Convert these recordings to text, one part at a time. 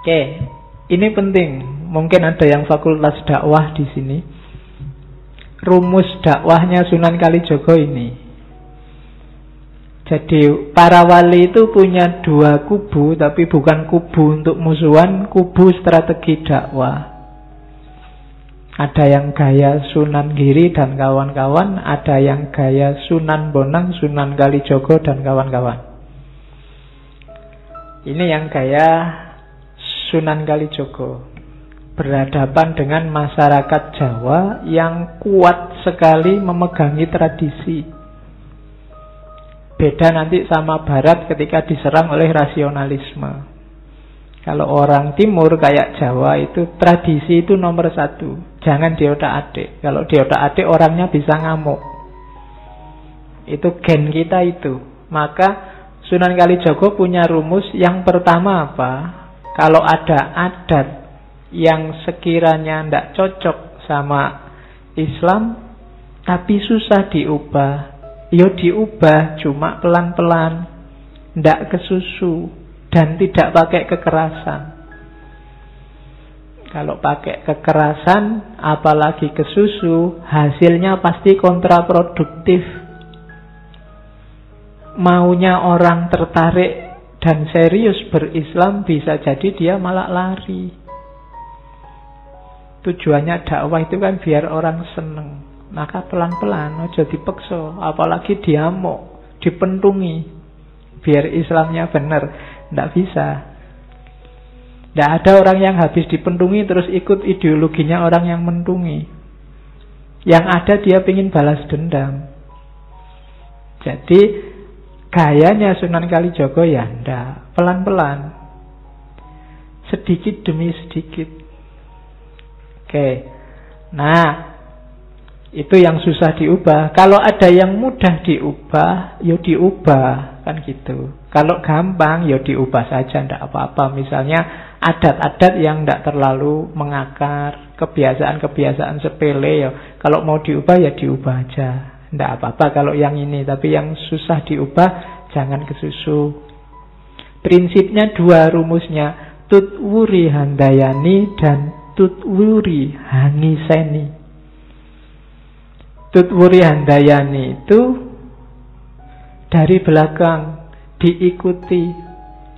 Oke, ini penting. Mungkin ada yang fakultas dakwah di sini. Rumus dakwahnya Sunan Kalijogo ini. Jadi para wali itu punya dua kubu, tapi bukan kubu untuk musuhan, kubu strategi dakwah. Ada yang gaya Sunan Giri dan kawan-kawan, ada yang gaya Sunan Bonang, Sunan Kalijogo dan kawan-kawan. Ini yang gaya Sunan Kalijogo, berhadapan dengan masyarakat Jawa yang kuat sekali memegangi tradisi. Beda nanti sama Barat ketika diserang oleh rasionalisme. Kalau orang Timur kayak Jawa itu tradisi itu nomor satu. Jangan diotak-atik. Kalau diotak-atik orangnya bisa ngamuk. Itu gen kita itu. Maka Sunan Kalijogo punya rumus yang pertama apa? Kalau ada adat yang sekiranya tidak cocok sama Islam, tapi susah diubah, ya diubah cuma pelan-pelan, tidak kesusu, dan tidak pakai kekerasan. Kalau pakai kekerasan, apalagi kesusu, hasilnya pasti kontraproduktif. Maunya orang tertarik dan serius berislam, bisa jadi dia malah lari. Tujuannya dakwah itu kan biar orang seneng. Maka pelan-pelan, ojo dipeksa, apalagi diamuk, dipentungi, biar Islamnya benar. Tidak bisa. Tidak ada orang yang habis dipentungi terus ikut ideologinya orang yang mentungi. Yang ada dia ingin balas dendam. Jadi gayanya Sunan Kalijogo ya ndak, pelan-pelan, sedikit demi sedikit. Oke. Nah, itu yang susah diubah. Kalau ada yang mudah diubah, ya diubah, kan gitu. Kalau gampang, ya diubah saja, ndak apa-apa. Misalnya adat-adat yang ndak terlalu mengakar, kebiasaan-kebiasaan sepele, ya kalau mau diubah ya diubah aja, ndak apa-apa kalau yang ini. Tapi yang susah diubah, jangan kesusu. Prinsipnya dua rumusnya, Tutwuri Handayani dan Tutwuri Hangiseni. Tutwuri Handayani itu dari belakang, diikuti,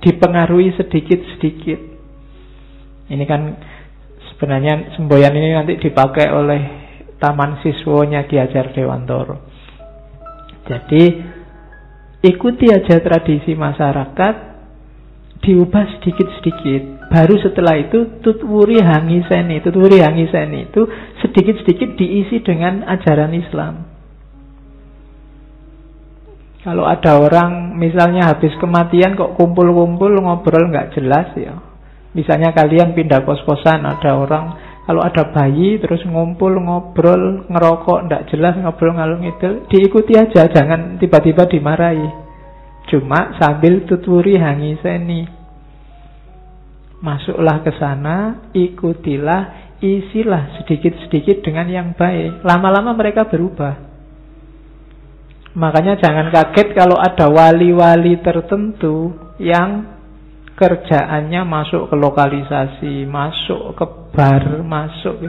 dipengaruhi sedikit-sedikit. Ini kan sebenarnya semboyan ini nanti dipakai oleh Taman Siswonya Ki Hajar Dewantoro. Jadi ikuti aja tradisi masyarakat, diubah sedikit-sedikit. Baru setelah itu Tutwuri Hangiseni. Tutwuri Hangiseni itu sedikit-sedikit diisi dengan ajaran Islam. Kalau ada orang misalnya habis kematian kok kumpul-kumpul ngobrol nggak jelas ya. Misalnya kalian pindah kos-kosan, ada orang, kalau ada bayi terus ngumpul ngobrol ngerokok nggak jelas, ngobrol ngalung itu, diikuti aja, jangan tiba-tiba dimarahi. Cuma sambil Tutwuri Hangiseni. Masuklah ke sana, ikutilah, isilah sedikit-sedikit dengan yang baik. Lama-lama mereka berubah. Makanya jangan kaget kalau ada wali-wali tertentu yang kerjaannya masuk ke lokalisasi, masuk ke bar, masuk.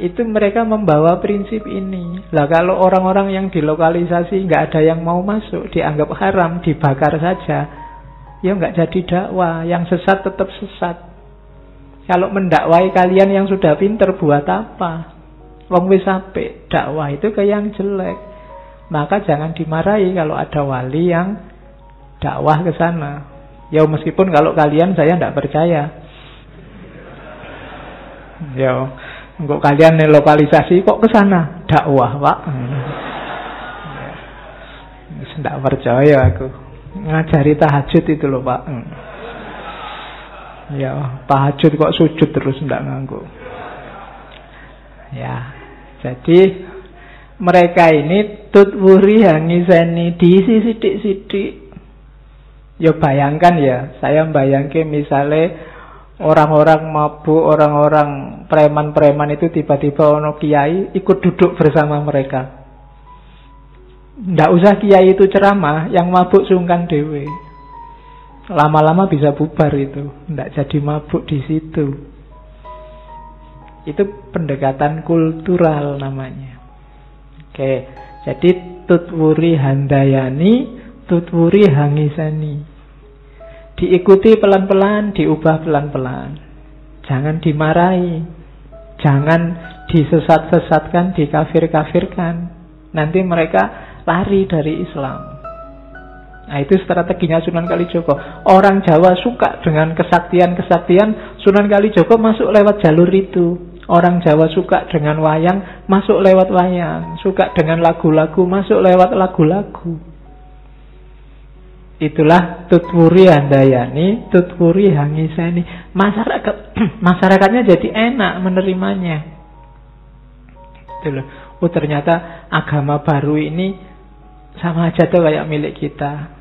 Itu mereka membawa prinsip ini. Lah kalau orang-orang yang di lokalisasi nggak ada yang mau masuk, dianggap haram, dibakar saja, ya nggak jadi dakwah. Yang sesat tetap sesat. Kalau mendakwai kalian yang sudah pinter buat apa? Wong wis apik, dakwah itu ke yang jelek. Maka jangan dimarahi kalau ada wali yang dakwah ke sana. Ya meskipun kalau kalian saya tidak percaya. Ya, kok kalian lokalisasi kok ke sana dakwah, Pak? Tidak percaya aku. Ngajari tahajud itu loh, Pak. Ya, tahajud kok sujud terus tidak nganggu. Ya, jadi mereka ini Tutwuri Hangiseni diisi sidik-sidik. Ya bayangkan ya, saya bayangkan misalnya orang-orang mabuk, orang-orang preman-preman itu tiba-tiba ono kiai ikut duduk bersama mereka. Nggak usah kiai itu ceramah, yang mabuk sungkan dewe. Lama-lama bisa bubar itu, tidak jadi mabuk di situ. Itu pendekatan kultural namanya. Oke, jadi tutwuri handayani, tutwuri hangisani. Diikuti pelan-pelan, diubah pelan-pelan. Jangan dimarahi, jangan disesat-sesatkan, dikafir-kafirkan. Nanti mereka lari dari Islam. Nah, itu strateginya Sunan Kalijogo. Orang Jawa suka dengan kesaktian-kesaktian, Sunan Kalijogo masuk lewat jalur itu. Orang Jawa suka dengan wayang, masuk lewat wayang. Suka dengan lagu-lagu, masuk lewat lagu-lagu. Itulah tutwuri handayani, tutwuri hangisani. Masyarakatnya jadi enak menerimanya. Itu loh. Oh, ternyata agama baru ini sama aja tuh kayak milik kita.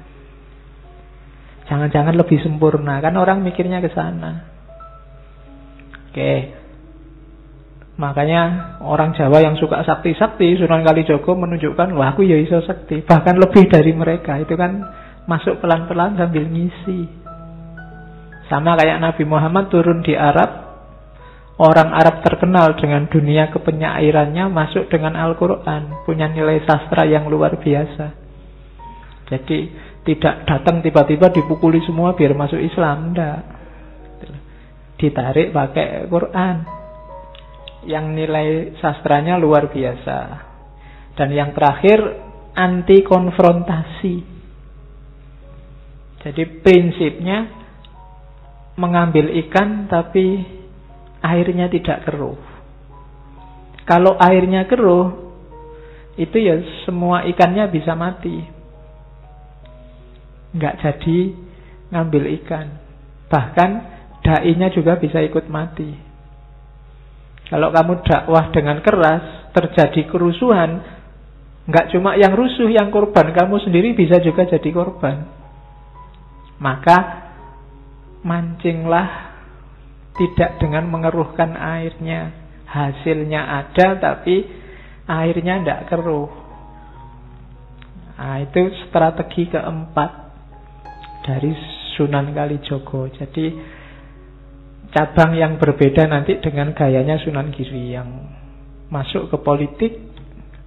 Jangan-jangan lebih sempurna, kan orang mikirnya ke sana. Oke. Makanya orang Jawa yang suka sakti-sakti, Sunan Kalijogo menunjukkan, wah aku ya iso sakti, bahkan lebih dari mereka. Itu kan masuk pelan-pelan sambil ngisi. Sama kayak Nabi Muhammad turun di Arab, orang Arab terkenal dengan dunia kepenyairannya, masuk dengan Al-Quran, punya nilai sastra yang luar biasa. Jadi tidak datang tiba-tiba dipukuli semua biar masuk Islam, enggak. Ditarik pakai Quran yang nilai sastranya luar biasa. Dan yang terakhir, anti konfrontasi. Jadi prinsipnya mengambil ikan tapi airnya tidak keruh. Kalau airnya keruh, itu ya semua ikannya bisa mati. Nggak jadi ngambil ikan. Bahkan dai-nya juga bisa ikut mati. Kalau kamu dakwah dengan keras, terjadi kerusuhan, nggak cuma yang rusuh yang korban, kamu sendiri bisa juga jadi korban. Maka mancinglah tidak dengan mengeruhkan airnya. Hasilnya ada tapi airnya tidak keruh. Nah, itu strategi keempat dari Sunan Kalijogo. Jadi cabang yang berbeda nanti dengan gayanya Sunan Giri yang masuk ke politik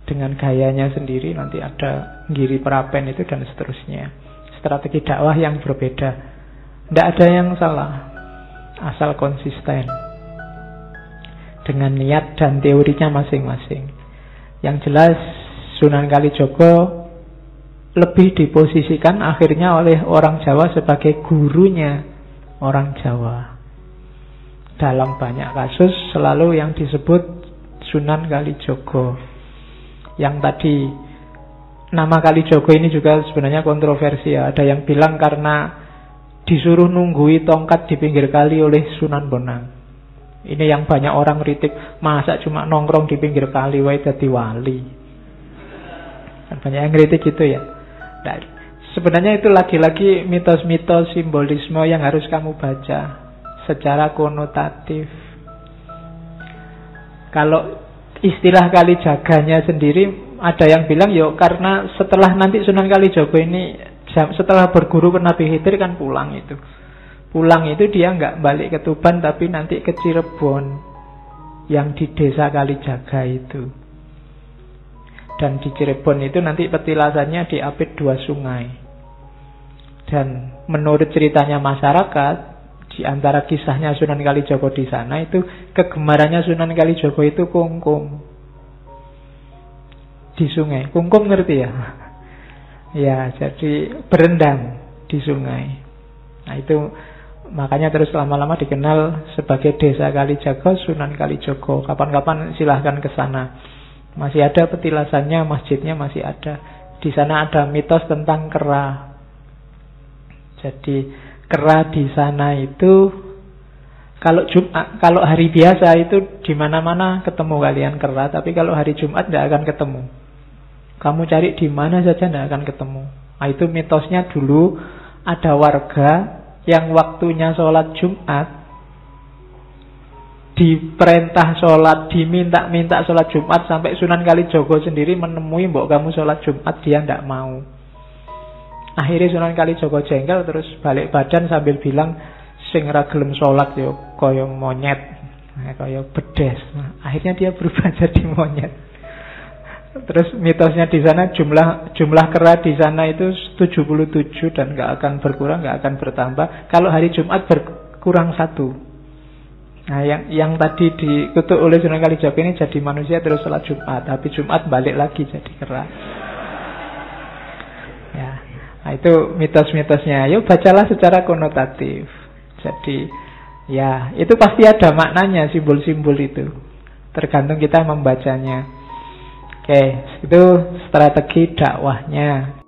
dengan gayanya sendiri. Nanti ada Giri Prapen itu dan seterusnya. Strategi dakwah yang berbeda. Tidak ada yang salah, asal konsisten dengan niat dan teorinya masing-masing. Yang jelas Sunan Kalijogo lebih diposisikan akhirnya oleh orang Jawa sebagai gurunya orang Jawa. Dalam banyak kasus selalu yang disebut Sunan Kalijogo. Yang tadi nama Kalijogo ini juga sebenarnya kontroversial. Ada yang bilang karena disuruh nunggui tongkat di pinggir kali oleh Sunan Bonang. Ini yang banyak orang kritik, masa cuma nongkrong di pinggir kali wae dadi wali. Banyak yang kritik gitu ya. Nah, sebenarnya itu lagi-lagi mitos-mitos simbolisme yang harus kamu baca secara konotatif. Kalau istilah Kalijaganya sendiri, ada yang bilang ya karena setelah nanti Sunan Kalijogo ini setelah berguru ke Nabi Khidir kan pulang itu. Pulang itu dia nggak balik ke Tuban tapi nanti ke Cirebon yang di desa Kalijaga itu. Dan di Cirebon itu nanti petilasannya diapit 2 sungai. Dan menurut ceritanya masyarakat, di antara kisahnya Sunan Kalijogo di sana itu kegemarannya Sunan Kalijogo itu kungkum di sungai. Kungkum ngerti ya? Ya, jadi berendam di sungai. Nah itu makanya terus lama-lama dikenal sebagai desa Kalijaga, Sunan Kalijogo. Kapan-kapan silahkan ke sana. Masih ada petilasannya, masjidnya masih ada. Di sana ada mitos tentang kera. Jadi kera di sana itu kalau hari biasa itu di mana-mana ketemu kalian kera, tapi kalau hari Jumat tidak akan ketemu. Kamu cari di mana saja tidak akan ketemu. Nah, itu mitosnya dulu ada warga yang waktunya sholat Jumat diperintah sholat, diminta-minta sholat Jumat, sampai Sunan Kalijogo sendiri menemui mbok kamu sholat Jumat, dia tidak mau. Akhirnya Sunan Kalijaga jengkel, terus balik badan sambil bilang, sing ra gelem salat yo kaya monyet, kaya bedes. Nah, akhirnya dia berubah jadi monyet. Terus mitosnya di sana jumlah kera di sana itu 77 dan nggak akan berkurang, nggak akan bertambah. Kalau hari Jumat berkurang 1. Nah, yang tadi dikutuk oleh Sunan Kalijaga ini jadi manusia terus sholat Jumat, tapi Jumat balik lagi jadi kera. Ya, nah itu mitos-mitosnya. Yuk bacalah secara konotatif. Jadi, ya itu pasti ada maknanya simbol-simbol itu. Tergantung kita membacanya. Oke, itu strategi dakwahnya.